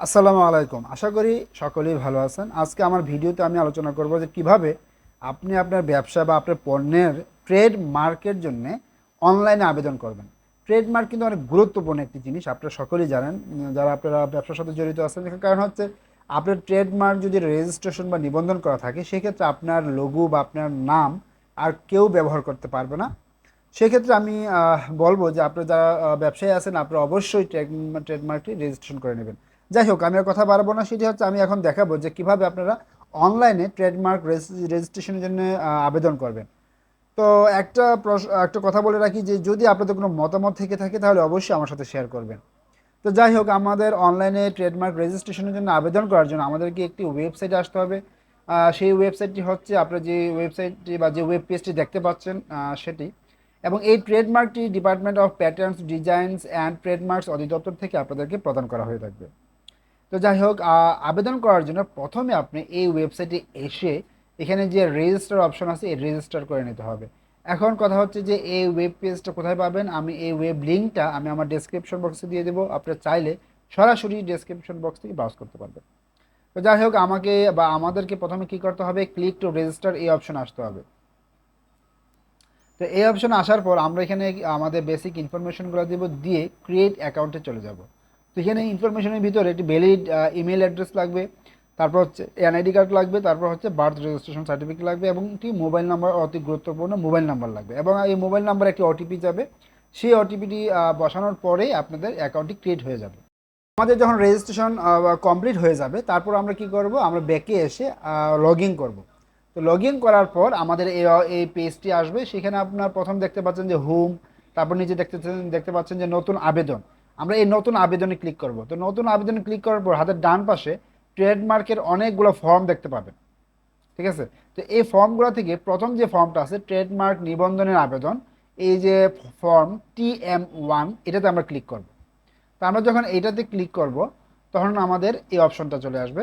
আসসালামু আলাইকুম। আশা করি সকলেই ভালো আছেন। আজকে আমার ভিডিওতে আমি আলোচনা করব যে কিভাবে আপনি আপনার ব্যবসা বা আপনার পণ্যের ট্রেডমার্কের জন্যে অনলাইনে আবেদন করবেন। ট্রেডমার্ক কিন্তু অনেক গুরুত্বপূর্ণ একটি জিনিস, আপনারা সকলেই জানেন। যারা আপনারা ব্যবসার সাথে জড়িত আছেন, এর কারণ হচ্ছে আপনার ট্রেডমার্ক যদি রেজিস্ট্রেশন বা নিবন্ধন করা থাকে, সেক্ষেত্রে আপনার লোগো বা আপনার নাম আর কেউ ব্যবহার করতে পারবে না। সেক্ষেত্রে আমি বলবো যে আপনারা যারা ব্যবসায়ী আছেন, আপনারা অবশ্যই ট্রেডমার্কটি রেজিস্ট্রেশন করে নেবেন। যাই হোক, আমি আর কথা বাড়াবো না। সেটি হচ্ছে আমি এখন দেখাবো যে কিভাবে আপনারা অনলাইনে ট্রেডমার্ক রেজিস্ট্রেশনের জন্য আবেদন করবেন। তো একটা কথা বলে রাখি যে যদি আপনাদের কোনো মতামত থেকে থাকে তাহলে অবশ্যই আমার সাথে শেয়ার করবেন। তো যাই হোক, আমাদের অনলাইনে ট্রেডমার্ক রেজিস্ট্রেশনের জন্য আবেদন করার জন্য আমাদেরকে একটি ওয়েবসাইটে আসতে হবে। সেই ওয়েবসাইটটি হচ্ছে আপনার যে ওয়েবসাইটটি বা যে ওয়েব পেজটি দেখতে পাচ্ছেন, সেটি। এবং এই ট্রেডমার্কটি department of patents designs and trademarks অধিদপ্তর থেকে আপনাদেরকে প্রদান করা হয়ে থাকবে। তো যাই হোক, আবেদন করার জন্য প্রথমে আপনি এই ওয়েবসাইটে এসে এখানে যে রেজিস্টার অপশন আছে, এই রেজিস্টার করে নিতে হবে। এখন কথা হচ্ছে যে এই ওয়েব পেজটা কোথায় পাবেন, আমি এই ওয়েব লিঙ্কটা আমি আমার ডেসক্রিপশন বক্সে দিয়ে দেবো। আপনারা চাইলে সরাসরি ডেসক্রিপশন বক্স থেকে ব্রাউজ করতে পারবেন। তো যাই হোক, আমাকে বা আমাদেরকে প্রথমে কি করতে হবে, ক্লিক টু রেজিস্টার এই অপশন আসতে হবে। তো এই অপশন আসার পর আমরা এখানে আমাদের বেসিক ইনফরমেশনগুলো দেব, দিয়ে ক্রিয়েট অ্যাকাউন্টে চলে যাব। তো এখানে ইনফরমেশনের ভিতরে একটি ভ্যালিড ইমেল অ্যাড্রেস লাগবে, তারপর হচ্ছে এনআইডি কার্ড লাগবে, তারপর হচ্ছে বার্থ রেজিস্ট্রেশন সার্টিফিকেট লাগবে, এবং একটি মোবাইল নাম্বার, অতি গুরুত্বপূর্ণ মোবাইল নাম্বার লাগবে। এবং এই মোবাইল নাম্বার একটি ওটিপি যাবে। সেই ওটিপিটি বসানোর পরেই আপনাদের অ্যাকাউন্টটি ক্রিয়েট হয়ে যাবে। আমাদের যখন রেজিস্ট্রেশন কমপ্লিট হয়ে যাবে, তারপর আমরা কি করব, আমরা ব্যাকে এসে লগ ইন করবো। তো লগ ইন করার পর আমাদের এই পেজটি আসবে। সেখানে আপনার প্রথম দেখতে পাচ্ছেন যে হোম, তারপর নিচে দেখতে পাচ্ছেন যে নতুন আবেদন। আমরা এই নতুন আবেদনে ক্লিক করব। তো নতুন আবেদনে ক্লিক করার পর হাতের ডান পাশে ট্রেডমার্কের অনেকগুলো ফর্ম দেখতে পাবেন। ঠিক আছে? তো এই ফর্মগুলো থেকে প্রথম যে ফর্মটা আছে, ট্রেডমার্ক নিবন্ধনের আবেদন, এই যে ফর্ম TM1, এটাতে আমরা ক্লিক করব। তো আমরা যখন এইটাতে ক্লিক করব, তখন আমাদের এই অপশনটা চলে আসবে।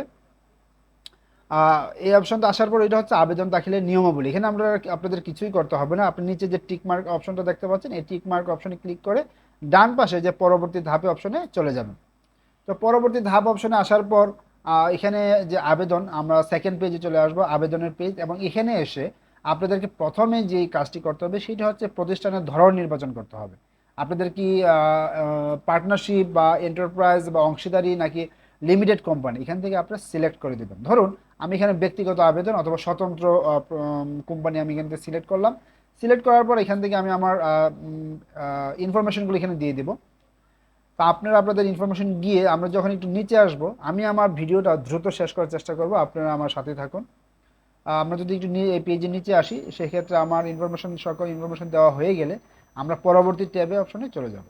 এই অপশনটা আসার পর এটা হচ্ছে আবেদন দাখিলের নিয়মাবলী। এখানে আমরা আপনাদের কিছুই করতে হবে না। আপনি নিচে যে টিক মার্ক অপশনটা দেখতে পাচ্ছেন, এই টিক মার্ক অপশনে ক্লিক করে ডান পাশে যে পরবর্তী ধাপে অপশনে চলে যাবেন। তো পরবর্তী ধাপ অপশনে আসার পর এখানে যে আবেদন, আমরা সেকেন্ড পেজে চলে আসবো, আবেদনের পেজ। এবং এখানে এসে আপনাদেরকে প্রথমে যে কাজটি করতে হবে সেটা হচ্ছে প্রতিষ্ঠানের ধরন নির্বাচন করতে হবে। আপনাদের কি পার্টনারশিপ বা এন্টারপ্রাইজ বা অংশীদারি নাকি লিমিটেড কোম্পানি, এখান থেকে আপনারা সিলেক্ট করে দেবেন। ধরুন আমি এখানে ব্যক্তিগত আবেদন অথবা স্বতন্ত্র কোম্পানি আমি এখান থেকে সিলেক্ট করলাম। সিলেক্ট করার পর এখান থেকে আমি আমার ইনফরমেশনগুলো এখানে দিয়ে দেবো। তা আপনারা আপনাদের ইনফরমেশন গিয়ে আমরা যখন একটু নিচে আসব, আমি আমার ভিডিওটা দ্রুত শেষ করার চেষ্টা করব, আপনারা আমার সাথে থাকুন। আমরা যদি একটু এই পেজের নিচে আসি, সেক্ষেত্রে আমার ইনফরমেশন, সকল ইনফরমেশন দেওয়া হয়ে গেলে আমরা পরবর্তী ট্যাবে অপশনে চলে যাব।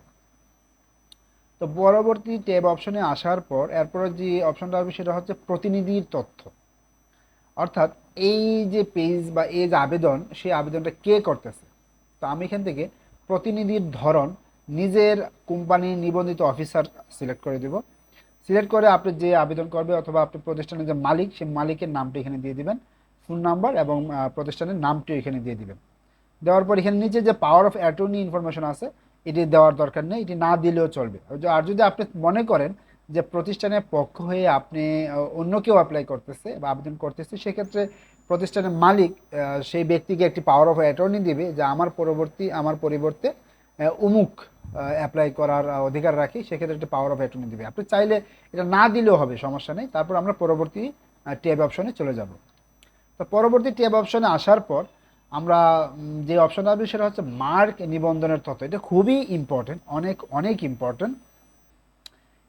তো পরবর্তী ট্যাব অপশনে আসার পর এরপরে যে অপশনটা হবে সেটা হচ্ছে প্রতিনিধির তথ্য। অর্থাৎ এই যে পেজ বা এই যে আবেদন, সেই আবেদনটা কে করতেছে। তো আমি এখান থেকে প্রতিনিধির ধরন নিজের কোম্পানির নিবন্ধিত অফিসার সিলেক্ট করে দেব। সিলেক্ট করে আপনি যে আবেদন করবে অথবা আপনি প্রতিষ্ঠানের যে মালিক, সেই মালিকের নামটা এখানে দিয়ে দিবেন, ফোন নাম্বার এবং প্রতিষ্ঠানের নামটিও এখানে দিয়ে দিবেন। দেওয়ার পর এখানে নিচে যে পাওয়ার অফ অ্যাটর্নি ইনফরমেশন আছে, এটি দেওয়ার দরকার নেই, এটি না দিলেও চলবে। আর যদি আপনি মনে করেন যে প্রতিষ্ঠানের পক্ষ হয়ে আপনি অন্য কেউ অ্যাপ্লাই করতেছে বা আবেদন করতেছে, সেক্ষেত্রে প্রতিষ্ঠানের মালিক সেই ব্যক্তিকে একটি পাওয়ার অফ অ্যাটর্নি দিবে যে আমার পরিবর্তে অমুক অ্যাপ্লাই করার অধিকার রাখি, সেক্ষেত্রে একটা পাওয়ার অফ অ্যাটর্নি দিবে। আপনি চাইলে এটা না দিলেও হবে, সমস্যা নেই। তারপর আমরা পরবর্তী ট্যাব অপশনে চলে যাব। তো পরবর্তী ট্যাব অপশনে আসার পর আমরা যে অপশনটা আসবে সেটা হচ্ছে মার্ক নিবন্ধনের তথ্য। এটা খুবই ইম্পর্টেন্ট, অনেক অনেক ইম্পর্টেন্ট।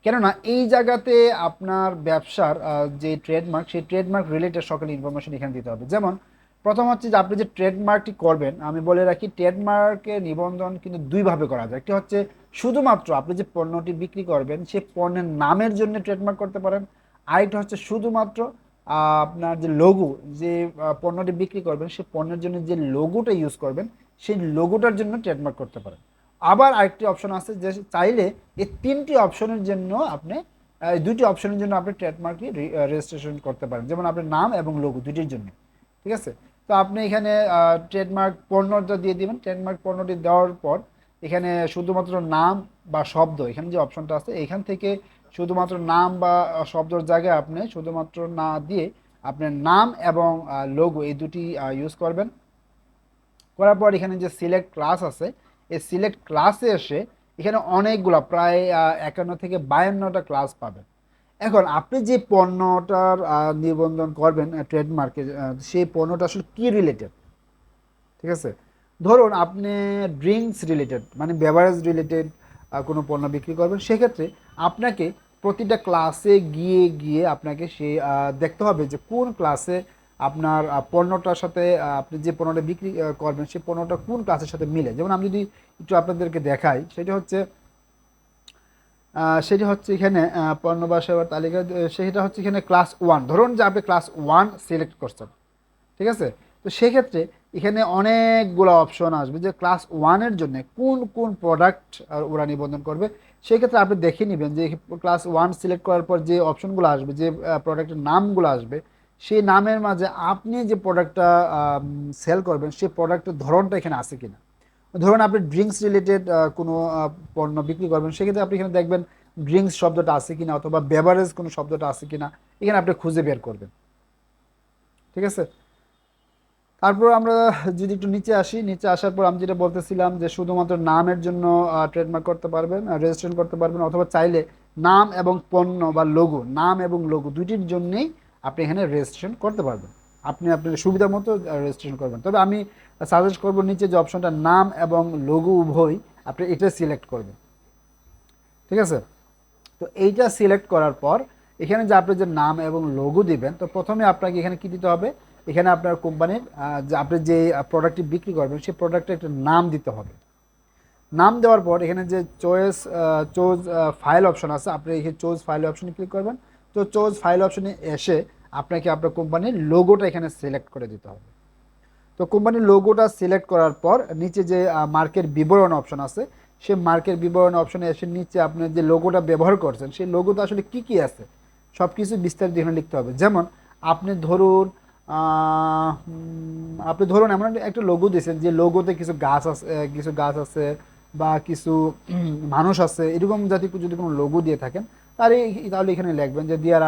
কেননা এই জায়গাতে আপনার ব্যবসার যে ট্রেডমার্ক, সেই ট্রেডমার্ক রিলেটেড সকল ইনফরমেশন এখানে দিতে হবে। যেমন প্রথম হচ্ছে যে আপনি যে ট্রেডমার্কটি করবেন, আমি বলে রাখি ট্রেডমার্কের নিবন্ধন কিন্তু দুইভাবে করা যায়। একটি হচ্ছে শুধুমাত্র আপনি যে পণ্যটি বিক্রি করবেন সেই পণ্যের নামের জন্য ট্রেডমার্ক করতে পারেন। আরেকটা হচ্ছে শুধুমাত্র আপনার যে লোগো, যে পণ্যটি বিক্রি করবেন সেই পণ্যের জন্য যে লোগোটা ইউজ করবেন, সেই লোগোটার জন্য ট্রেডমার্ক করতে পারেন। আবার আরেকটি অপশন আছে যে চাইলে এই তিনটি অপশনের জন্য আপনি দুইটি অপশনের জন্য আপনি ট্রেডমার্কটি রেজিস্ট্রেশন করতে পারেন, যেমন আপনার নাম এবং লোগো দুইটির জন্য। ঠিক আছে? তো আপনি এখানে ট্রেডমার্ক পণ্যটা দিয়ে দিবেন। ট্রেডমার্ক পণ্যটি দেওয়ার পর এখানে শুধুমাত্র নাম বা শব্দ, এখানে যে অপশনটা আছে এখান থেকে শুধুমাত্র নাম বা শব্দের জায়গায় আপনি শুধুমাত্র না দিয়ে আপনার নাম এবং লোগো এই দুটি ইউজ করবেন। করার পর এখানে যে সিলেক্ট ক্লাস আছে, এই সিলেক্ট ক্লাসে এসে এখানে অনেকগুলো প্রায় 51 থেকে 52টা ক্লাস পাবেন। এখন আপনি যে পণ্যটার নিবন্ধন করবেন ট্রেডমার্কে, সেই পণ্যটা আসলে কি রিলেটেড, ঠিক আছে? ধরুন আপনি ড্রিঙ্কস রিলেটেড মানে বেভারেজ রিলেটেড কোনো পণ্য বিক্রি করবেন, সেক্ষেত্রে আপনাকে প্রতিটা ক্লাসে গিয়ে গিয়ে আপনাকে সেই দেখতে হবে যে কোন ক্লাসে আপনার পণ্যটার সাথে আপনি যে পণ্যটা বিক্রি করবেন সেই পণ্যটা কোন ক্লাসের সাথে মিলে। যেমন আমি যদি একটু আপনাদেরকে দেখাই, সেটি হচ্ছে এখানে পণ্য বা সেবার তালিকা, সেটা হচ্ছে এখানে ক্লাস 1। ধরুন যে আপনি ক্লাস 1 সিলেক্ট করছেন, ঠিক আছে? তো সেক্ষেত্রে এখানে অনেকগুলো অপশন আসবে যে ক্লাস 1-এর জন্য কোন কোন প্রোডাক্ট ওরা নিবন্ধন করবে। সেক্ষেত্রে আপনি দেখে নেবেন যে ক্লাস 1 সিলেক্ট করার পর যে অপশনগুলো আসবে, যে প্রোডাক্টের নামগুলো আসবে, সেই নামের মাঝে আপনি যে প্রোডাক্টটা সেল করবেন সেই প্রোডাক্টের ধরনটা এখানে আছে কিনা। ধরুন আপনি ড্রিঙ্কস রিলেটেড কোনো পণ্য বিক্রি করবেন, সেক্ষেত্রে আপনি এখানে দেখবেন ড্রিঙ্কস শব্দটা আছে কিনা অথবা বেভারেজ কোনো শব্দটা আছে কিনা, এখানে আপনি খুঁজে বের করবেন, ঠিক আছে? তারপর আমরা যদি একটু নিচে আসি, নিচে আসার পর আমি যেটা বলতেছিলাম যে শুধুমাত্র নামের জন্য ট্রেডমার্ক করতে পারবেন, রেজিস্ট্রেশন করতে পারবেন, অথবা চাইলে নাম এবং পণ্য বা লোগো, নাম এবং লোগো দুইটির জন্যেই আপনি এখানে রেজিস্ট্রেশন করতে পারবেন। আপনি আপনার সুবিধা মতো রেজিস্ট্রেশন করবেন। তবে আমি সাজেস্ট করবো নিচে যে অপশনটা নাম এবং লোগো উভয়, আপনি এটা সিলেক্ট করবেন, ঠিক আছে? তো এইটা সিলেক্ট করার পর এখানে যে আপনি যে নাম এবং লোগো দিবেন, তো প্রথমে আপনাকে এখানে কি দিতে হবে, এখানে আপনার কোম্পানির যে আপনি যে প্রোডাক্টটি বিক্রি করবেন সেই প্রোডাক্টের একটা নাম দিতে হবে। নাম দেওয়ার পর এখানে যে চোজ ফাইল অপশন আছে, আপনি এখানে চোজ ফাইল অপশনে ক্লিক করবেন। তো চোজ ফাইল অপশনে এসে আপনাকে আপনার কোম্পানির লোগোটা এখানে সিলেক্ট করে দিতে হবে। তো কোম্পানির লোগোটা সিলেক্ট করার পর নিচে যে মার্কের বিবরণ অপশন আছে, সেই মার্কের বিবরণ অপশনে এসে নিচে আপনি যে লোগোটা ব্যবহার করছেন সেই লোগোতে আসলে কি কি আছে সব কিছু বিস্তারিত এখানে লিখতে হবে। যেমন আপনি ধরুন এমন একটা লোগো দিয়েছেন যে লোগোতে কিছু গাছ আছে বা কিছু মানুষ আছে, এরকম জাতীয় যদি কোনো লোগো দিয়ে থাকেন তাহলে এখানে লিখবেন যে দেয়ার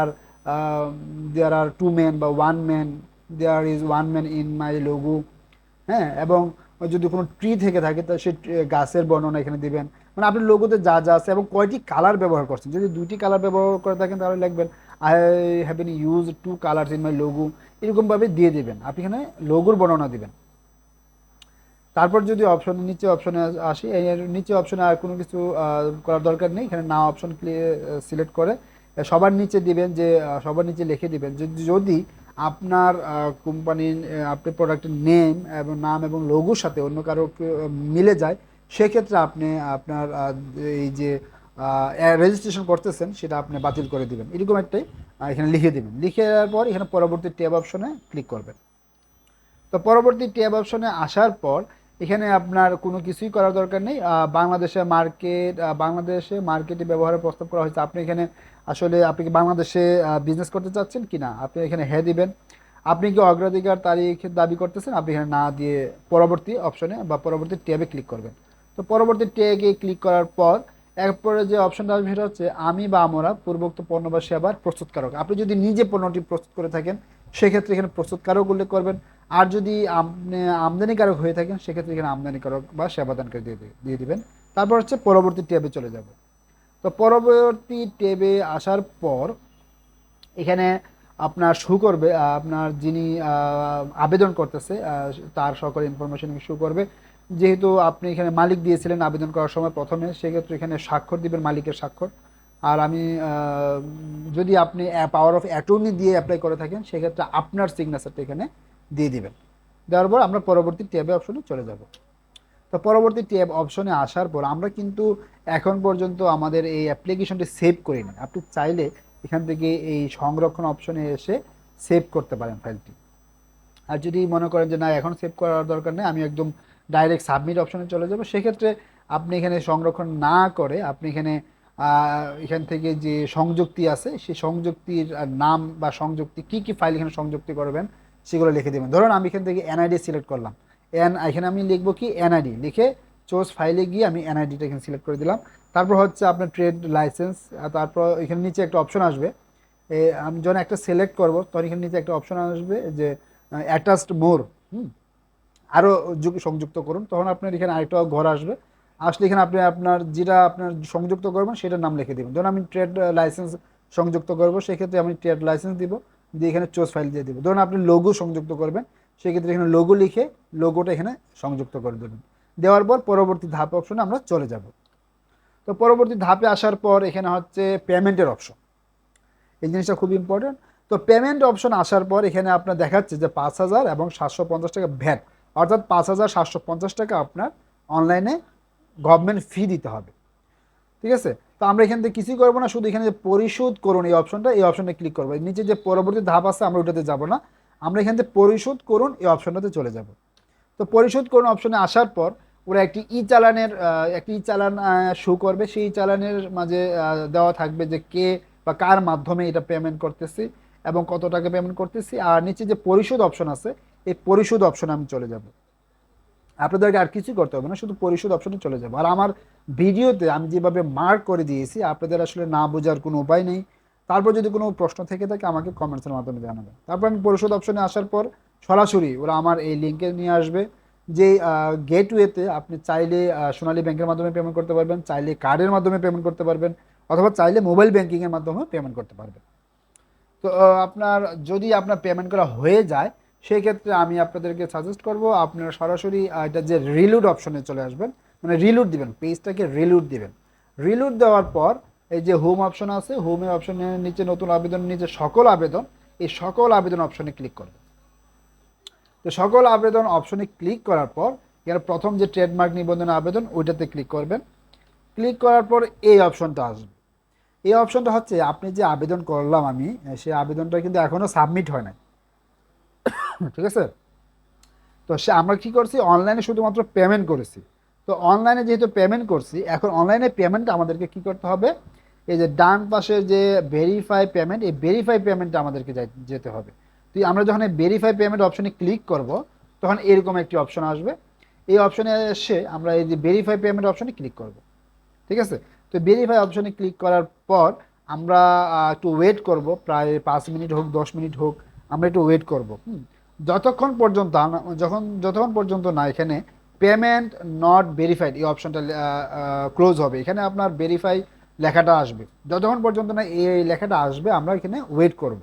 আর 2 men বা 1 man, there is 1 man in my logo. হ্যাঁ, এবং যদি কোনো ট্রি থেকে থাকে তা সেই গাছের বর্ণনা এখানে দিবেন। মানে আপনি লোগোতে যা যা আছে এবং কয়টি কালার ব্যবহার করছেন, যদি 2টি কালার ব্যবহার করে থাকেন তাহলে লিখবেন I have been use 2 colours in my logo, এরকমভাবে দিয়ে দিবেন। আপনি এখানে লোগোর বর্ণনা দিবেন। তারপর যদি নিচে অপশনে আসি, এর নিচে অপশনে আর কোনো কিছু করার দরকার নেই। এখানে না অপশন সিলেক্ট করে সবার নিচে দিবেন যে সবার নিচে লিখে দিবেন যে যদি আপনার কোম্পানির আপনি প্রোডাক্টের নেম এবং নাম এবং লোগোর সাথে অন্য কারো মিলে যায়, সেক্ষেত্রে আপনি আপনার এই যে রেজিস্ট্রেশন করতেছেন সেটা আপনি বাতিল করে দিবেন, এরকম একটাই এখানে লিখে দিবেন। লিখে দেওয়ার পর এখানে পরবর্তী ট্যাব অপশনে ক্লিক করবেন। তো পরবর্তী ট্যাব অপশনে আসার পর এখানে আপনার কোনো কিছুই করার দরকার নেই। বাংলাদেশে মার্কেটে ব্যবহারের প্রস্তাব করা হয়েছে। আপনি এখানে আসলে আপনি কি বাংলাদেশে বিজনেস করতে চাচ্ছেন কি না, আপনি এখানে হ্যাঁ দিবেন। আপনি কি অগ্রাধিকার তারিখ দাবি করতেছেন, আপনি এখানে না দিয়ে পরবর্তী অপশনে বা পরবর্তী ট্যাবে ক্লিক করবেন। তো পরবর্তী ট্যাগে ক্লিক করার পর এরপরে যে অপশনটা আসবে সেটা হচ্ছে আমি বা আমরা পূর্বোক্ত পণ্য বা সেবার প্রস্তুতকারক। আপনি যদি নিজে পণ্যটি প্রস্তুত করে থাকেন সেক্ষেত্রে এখানে প্রস্তুতকারক উল্লেখ করবেন। আর যদি আপনি আমদানিকারক হয়ে থাকেন সেক্ষেত্রে এখানে আমদানিকারক বা সেবাদানকারী দিয়ে দিবেন। তারপর হচ্ছে পরবর্তী ট্যাবে চলে যাব। তো পরবর্তী ট্যাবে আসার পর এখানে আপনার শো করবে আপনার যিনি আবেদন করতেছে তার সকল ইনফরমেশন শো করবে। যেহেতু আপনি এখানে মালিক দিয়েছিলেন আবেদন করার সময় প্রথমে, সেক্ষেত্রে এখানে স্বাক্ষর দিবেন, মালিকের স্বাক্ষর। আর আমি যদি আপনি পাওয়ার অফ অ্যাটর্নি দিয়ে অ্যাপ্লাই করে থাকেন সেক্ষেত্রে আপনার সিগনেচারটা এখানে দিয়ে দিবেন। দেওয়ার পর আমরা পরবর্তী ট্যাবে অপশনে চলে যাব। তো পরবর্তী ট্যাব অপশনে আসার পর আমরা কিন্তু এখন পর্যন্ত আমাদের এই অ্যাপ্লিকেশনটি সেভ করিনি। আপনি চাইলে এখান থেকে এই সংরক্ষণ অপশনে এসে সেভ করতে পারেন ফাইলটি। আর যদি মনে করেন যে না এখন সেভ করার দরকার নেই, আমি একদম ডাইরেক্ট সাবমিট অপশনে চলে যাব, সেক্ষেত্রে আপনি এখানে সংরক্ষণ না করে আপনি এখান থেকে যে সংযুক্তি আছে সেই সংযুক্তির নাম বা সংযুক্তি কী কী ফাইল এখানে সংযুক্তি করবেন সেগুলো লিখে দেবেন। ধরুন আমি এখান থেকে এনআইডি সিলেক্ট করলাম, এখানে আমি লিখবো কি এনআইডি লিখে চোজ ফাইলে গিয়ে আমি এনআইডিটা এখানে সিলেক্ট করে দিলাম। তারপর হচ্ছে আপনার ট্রেড লাইসেন্স, তারপর এখানে নিচে একটা অপশন আসবে, আমি যখন একটা সিলেক্ট করব তখন এখানে নিচে একটা অপশন আসবে যে অ্যাটাচড মোর, আরও সংযুক্ত করুন, তখন আপনার এখানে আরেকটা ঘর আসবে, আসলে এখানে আপনি আপনার যেটা আপনার সংযুক্ত করবেন সেটার নাম লিখে দেবেন। ধরুন আমি ট্রেড লাইসেন্স সংযুক্ত করব, সেক্ষেত্রে আমি ট্রেড লাইসেন্স দিব, দিয়ে এখানে চুজ ফাইল দিয়ে দিব। ধরুন আপনি লোগো সংযুক্ত করবেন, সেক্ষেত্রে এখানে লোগো লিখে লোগোটা এখানে সংযুক্ত করে দেবেন। দেওয়ার পর পরবর্তী ধাপ অপশনে আমরা চলে যাব। তো পরবর্তী ধাপে আসার পর এখানে হচ্ছে পেমেন্টের অপশন, এই জিনিসটা খুব ইম্পর্টেন্ট। তো পেমেন্ট অপশন আসার পর এখানে আপনার দেখাচ্ছে যে 5,000 এবং 750 টাকা ভ্যাট, অর্থাৎ 5,750 টাকা আপনার অনলাইনে গভর্নমেন্ট ফি দিতে হবে। ঠিক আছে, তো আমরা এখান থেকে কিছুই করবো না, শুধু এখানে যে পরিশোধ করুন এই অপশনটা, এই অপশনে ক্লিক করবো। নিচে যে পরবর্তী ধাপ আছে আমরা ওটাতে যাব না, আমরা এখান থেকে পরিশোধ করুন এই অপশনটাতে চলে যাব। তো পরিশোধ করুন অপশনে আসার পর ওরা একটি ই চালান শো করবে, সেই চালানের মাঝে দেওয়া থাকবে যে কে বা কার মাধ্যমে এটা পেমেন্ট করতেছি এবং কত টাকা পেমেন্ট করতেছি। আর নিচে যে পরিশোধ অপশন আছে, এই পরিশোধ অপশনে আমি চলে যাব। আপনাদেরকে আর কিছুই করতে হবে না, শুধু পরিশোধ অপশনে চলে যাবো। আর আমার ভিডিওতে আমি যেভাবে মার্ক করে দিয়েছি, আপনাদের আসলে না বোঝার কোনো উপায় নেই। তারপর যদি কোনো প্রশ্ন থেকে থাকে আমাকে কমেন্টসের মাধ্যমে জানাবেন। তারপর আমি পরিশোধ অপশনে আসার পর সরাসরি ওরা আমার এই লিঙ্কে নিয়ে আসবে, যে গেটওয়েতে আপনি চাইলে সোনালী ব্যাংকের মাধ্যমে পেমেন্ট করতে পারবেন, চাইলে কার্ডের মাধ্যমে পেমেন্ট করতে পারবেন, অথবা চাইলে মোবাইল ব্যাংকিংয়ের মাধ্যমে পেমেন্ট করতে পারবেন। তো আপনার যদি আপনার পেমেন্ট করা হয়ে যায়, সেই ক্ষেত্রে আমি আপনাদেরকে সাজেস্ট করব আপনারা সরাসরি এটা যে রিলুড অপশনে চলে আসবেন, মানে রিলুড দিবেন, পেজটাকে রিলুড দিবেন। রিলুড দেওয়ার পর এই যে হোম অপশন আছে, হোমের অপশনের নিচে নতুন আবেদনের নিচে সকল আবেদন, এই সকল আবেদন অপশনে ক্লিক করবেন। তো সকল আবেদন অপশনে ক্লিক করার পর এখানে প্রথম যে ট্রেডমার্ক নিবন্ধন আবেদন ওইটাতে ক্লিক করবেন। ক্লিক করার পর এই অপশনটা আসবে। এই অপশনটা হচ্ছে আপনি যে আবেদন করলাম আমি, সেই আবেদনটা কিন্তু এখনও সাবমিট হয় নাই। ঠিক আছে, তো আমরা কি করছি, অনলাইনে শুধুমাত্র পেমেন্ট করেছি। তো অনলাইনে যেহেতু পেমেন্ট করছি, এখন অনলাইনে পেমেন্ট আমাদেরকে কি করতে হবে, এই যে ডান পাশে যে ভেরিফাই পেমেন্ট, এই ভেরিফাই পেমেন্টটা আমাদেরকে যেতে হবে। তো আমরা যখন এই ভেরিফাই পেমেন্ট অপশনে ক্লিক করব, তখন এরকম একটি অপশন আসবে। এই অপশনে এসে আমরা এই যে ভেরিফাই পেমেন্ট অপশনে ক্লিক করব। ঠিক আছে, তো ভেরিফাই অপশনে ক্লিক করার পর আমরা একটু ওয়েট করব, প্রায় 5 মিনিট হোক 10 মিনিট হোক, আমরা একটু ওয়েট করব। যতক্ষণ পর্যন্ত যতক্ষণ পর্যন্ত না এখানে পেমেন্ট নট ভেরিফাইড এই অপশনটা ক্লোজ হবে, এখানে আপনার ভেরিফাই লেখাটা আসবে। যতক্ষণ পর্যন্ত না এই লেখাটা আসবে আমরা এখানে ওয়েট করব।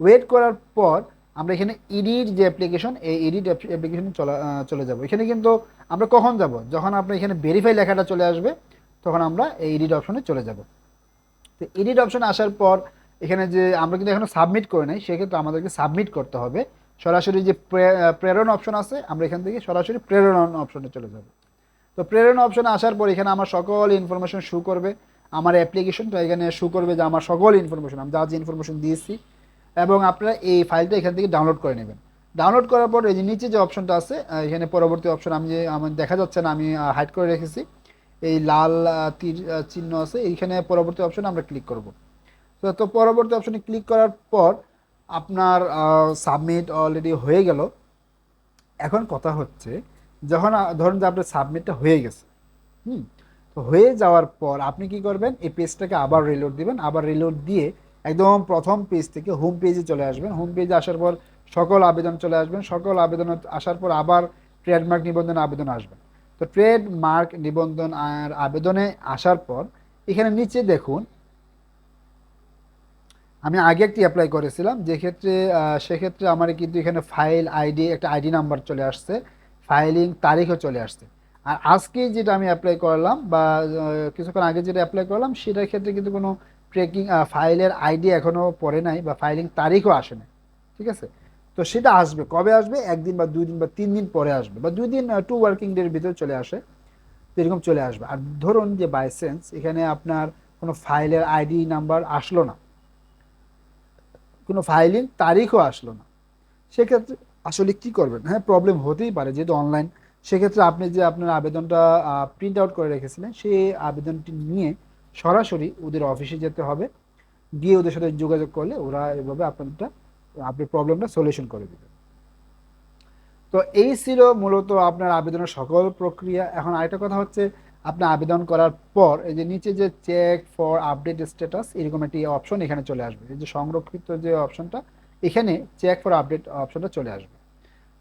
ওয়েট করার পর আমরা এখানে এডিট যে অ্যাপ্লিকেশন, এই এডিট অ্যাপ্লিকেশনে চলে যাব। এখানে কিন্তু আমরা কখন যাব, যখন আপনার এখানে ভেরিফাই লেখাটা চলে আসবে, তখন আমরা এই এডিট অপশনে চলে যাব। তো এডিট অপশনে আসার পর এখানে যে আমরা কিন্তু এখনো সাবমিট করে নাই, সেক্ষেত্রে আমাদেরকে সাবমিট করতে হবে। সরাসরি যে প্রেরণ অপশন আছে, আমরা এখান থেকে সরাসরি প্রেরণ অপশনে চলে যাব। তো প্রেরণ অপশনে আসার পর এখানে আমার সকল ইনফরমেশন শো করবে, আমার অ্যাপ্লিকেশনটা এখানে শো করবে যে আমার সকল ইনফরমেশন আমি যা যে ইনফরমেশন দিয়েছি, এবং আপনারা এই ফাইলটা এখান থেকে ডাউনলোড করে নেবেন। ডাউনলোড করার পর এই যে নিচে যে অপশনটা আছে, এখানে পরবর্তী অপশন আমার দেখা যাচ্ছে না, আমি হাইড করে রেখেছি, এই লাল তীর চিহ্ন আছে, এইখানে পরবর্তী অপশনে আমরা ক্লিক করব। তো পরবর্তী অপশনে ক্লিক করার পর আপনার সাবমিট অলরেডি হয়ে গেল। এখন কথা হচ্ছে, যখন ধরুন যে আপনার সাবমিটটা হয়ে গেছে, তো হয়ে যাওয়ার পর আপনি কি করবেন, এই পেজটাকে আবার রিলোড দিবেন। আবার রিলোড দিয়ে একদম প্রথম পেজ থেকে হোম পেজে চলে আসবেন। হোম পেজে আসার পর সকল আবেদন চলে আসবেন। সকল আবেদন আসার পর আবার ট্রেডমার্ক নিবন্ধন আবেদন আসবেন। তো ট্রেডমার্ক নিবন্ধন আর আবেদনে আসার পর এখানে নিচে দেখুন, আমি আগে একটি অ্যাপ্লাই করেছিলাম, যে ক্ষেত্রে সেক্ষেত্রে আমার কিন্তু এখানে ফাইল আইডি, একটা আইডি নাম্বার চলে আসছে, ফাইলিং তারিখও চলে আসছে। আর আজকে যেটা আমি অ্যাপ্লাই করলাম বা কিছুক্ষণ আগে যেটা অ্যাপ্লাই করলাম, সেটার ক্ষেত্রে কিন্তু কোনো ট্রেকিং ফাইলের আইডি এখনও পড়ে নাই বা ফাইলিং তারিখও আসে নাই। ঠিক আছে, তো সেটা আসবে, কবে আসবে, 1 দিন বা 2 দিন বা 3 দিন পরে আসবে, বা 2 দিন 2 ওয়ার্কিং ডের ভিতরে চলে আসে, এরকম চলে আসবে। আর ধরুন যে বাই চান্স এখানে আপনার কোনো ফাইলের আইডি নাম্বার আসলো না, কোনো ফাইলিং তারিখও আসলো না, সেক্ষেত্রে আসলে কি করবেন, হ্যাঁ প্রবলেম হতেই পারে যেহেতু অনলাইন। সেক্ষেত্রে আপনি যে আপনার আবেদনটা প্রিন্ট আউট করে রেখেছিলেন, সেই আবেদনটি নিয়ে সরাসরি ওদের অফিসে যেতে হবে, গিয়ে ওদের সাথে যোগাযোগ করলে ওরা এভাবে আপনার প্রবলেমটা সলিউশন করে দেবে। তো এই ছিল মূলত আপনার আবেদনের সকল প্রক্রিয়া। এখন আরেকটা কথা হচ্ছে, আপনি আবেদন করার পর এই যে নিচে যে চেক ফর আপডেট স্ট্যাটাস এরকম একটি অপশন এখানে চলে আসবে, এই যে সংরক্ষিত যে অপশনটা এখানে চেক ফর আপডেট অপশনটা চলে আসবে।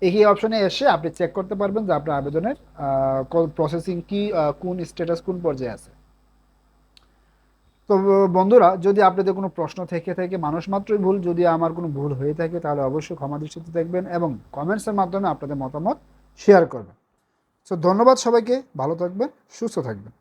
এই অপশনে এসে আপনি চেক করতে পারবেন যে আপনার আবেদনের প্রসেসিং কি, কোন স্ট্যাটাস কোন পর্যায়ে আছে। তো বন্ধুরা, যদি আপনাদের কোনো প্রশ্ন থেকে থাকে, মানুষ মাত্রই ভুল, যদি আমার কোনো ভুল হয়ে থাকে তাহলে অবশ্যই ক্ষমা দৃষ্টিতে দেখবেন এবং কমেন্টসের মাধ্যমে আপনাদের মতামত শেয়ার করবেন। সো ধন্যবাদ সবাইকে, ভালো থাকবেন, সুস্থ থাকবেন।